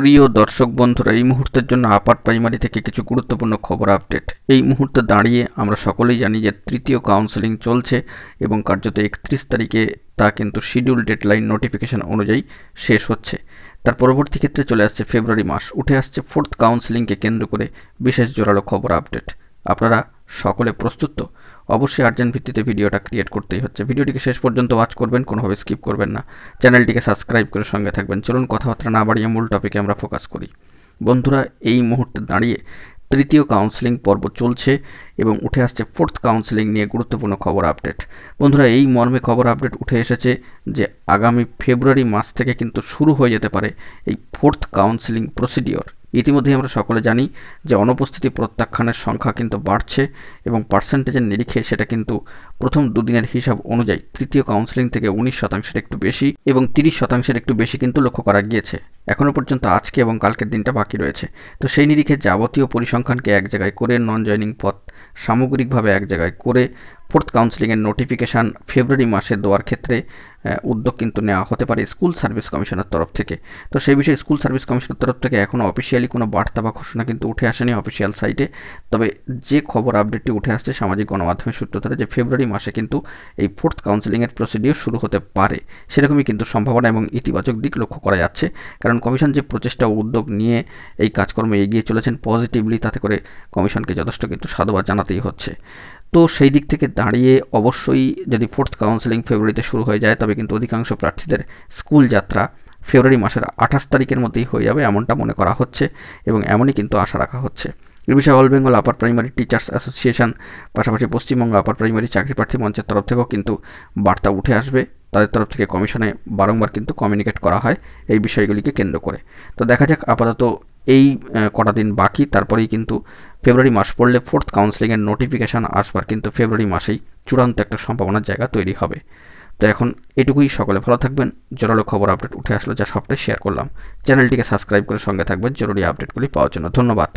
প্রিয় দর্শক বন্ধুরা, এই মুহূর্তের জন্য আপার প্রাইমারি থেকে কিছু গুরুত্বপূর্ণ খবর আপডেট। এই মুহূর্তে দাঁড়িয়ে আমরা সকলেই জানি যে তৃতীয় কাউন্সেলিং চলছে এবং কার্যত 31 তারিখে তা কিন্তু শিডিউল ডেডলাইন নোটিফিকেশন অনুযায়ী শেষ হচ্ছে। তার পরবর্তী ক্ষেত্রে চলে আসছে ফেব্রুয়ারি মাস, উঠে আসছে 4th কাউন্সেলিংকে কেন্দ্র করে বিশেষ জোরালো খবর আপডেট। আপনারা সকলে প্রস্তুত তো? অবশ্যই আর্জেন্ট ভিত্তিতে ভিডিওটা ক্রিয়েট করতেই হচ্ছে। ভিডিওটিকে শেষ পর্যন্ত ওয়াচ করবেন, কোনোভাবে স্কিপ করবেন না। চ্যানেলটিকে সাবস্ক্রাইব করে সঙ্গে থাকবেন। চলুন কথাবার্তা না বাড়িয়ে মূল টপিকে আমরা ফোকাস করি। বন্ধুরা, এই মুহূর্তে দাঁড়িয়ে তৃতীয় কাউন্সেলিং পর্ব চলছে এবং উঠে আসছে 4th কাউন্সেলিং নিয়ে গুরুত্বপূর্ণ খবর আপডেট। বন্ধুরা, এই মর্মে খবর আপডেট উঠে এসেছে যে আগামী ফেব্রুয়ারি মাস থেকে কিন্তু শুরু হয়ে যেতে পারে এই 4th কাউন্সেলিং প্রসিডিওর। ইতিমধ্যেই আমরা সকলে জানি যে অনুপস্থিতি প্রত্যাখ্যানের সংখ্যা কিন্তু বাড়ছে এবং পার্সেন্টেজের নিরিখে সেটা কিন্তু প্রথম দুদিনের হিসাব অনুযায়ী তৃতীয় কাউন্সেলিং থেকে 19% একটু বেশি এবং 30% একটু বেশি কিন্তু লক্ষ্য করা গিয়েছে। এখনও পর্যন্ত আজকে এবং কালকের দিনটা বাকি রয়েছে। তো সেই নিরিখে যাবতীয় পরিসংখ্যানকে এক জায়গায় করে, নন জয়নিং পদ সামগ্রিকভাবে এক জায়গায় করে 4th কাউন্সেলিংয়ের নোটিফিকেশান ফেব্রুয়ারি মাসে দেওয়ার ক্ষেত্রে উদ্যোগ কিন্তু নেওয়া হতে পারে স্কুল সার্ভিস কমিশনের তরফ থেকে। তো সেই বিষয়ে স্কুল সার্ভিস কমিশনের তরফ থেকে এখনও অফিসিয়ালি কোনো বার্তা বা ঘোষণা কিন্তু উঠে আসেনি অফিসিয়াল সাইটে। তবে যে খবর আপডেটটি উঠে আসছে সামাজিক গণমাধ্যমের সূত্র ধরে যে ফেব্রুয়ারি মাসে কিন্তু এই 4th কাউন্সেলিংয়ের প্রসিডিওর শুরু হতে পারে, সেরকমই কিন্তু সম্ভাবনা এবং ইতিবাচক দিক লক্ষ্য করা যাচ্ছে। কারণ কমিশন যে প্রচেষ্টা ও উদ্যোগ নিয়ে এই কাজকর্মে এগিয়ে চলেছেন পজিটিভলি, তাতে করে কমিশনকে যথেষ্ট কিন্তু সাধুবাদ জানাতেই হচ্ছে। তো সেই দিক থেকে দাঁড়িয়ে অবশ্যই যদি 4th কাউন্সেলিং ফেব্রুয়ারিতে শুরু হয়ে যায় তবে কিন্তু অধিকাংশ প্রার্থীদের স্কুল যাত্রা ফেব্রুয়ারি মাসের 28 তারিখের মধ্যেই হয়ে যাবে, এমনটা মনে করা হচ্ছে এবং এমনই কিন্তু আশা রাখা হচ্ছে। এ বিষয়ে all Bengal upper primary teachers association, পাশাপাশি পশ্চিমবঙ্গ আপার প্রাইমারি চাকরি প্রার্থী মঞ্চের তরফ থেকেও কিন্তু বার্তা উঠে আসবে। তাদের তরফ থেকে কমিশনে বারংবার কিন্তু কমিউনিকেট করা হয় এই বিষয়গুলিকে কেন্দ্র করে। তো দেখা যাক, আপাতত এই কটা দিন বাকি, তারপরেই কিন্তু ফেব্রুয়ারি মাস পড়লে 4th কাউন্সেলিংয়ের নোটিফিকেশান আসবার কিন্তু ফেব্রুয়ারি মাসেই চূড়ান্ত একটা সম্ভাবনার জায়গা তৈরি হবে। তো এখন এটুকুই, সকলে ভালো থাকবেন। জোরালো খবর আপডেট উঠে আসলো যা সবটাই শেয়ার করলাম। চ্যানেলটিকে সাবস্ক্রাইব করে সঙ্গে থাকবেন জরুরি আপডেটগুলি পাওয়ার জন্য। ধন্যবাদ।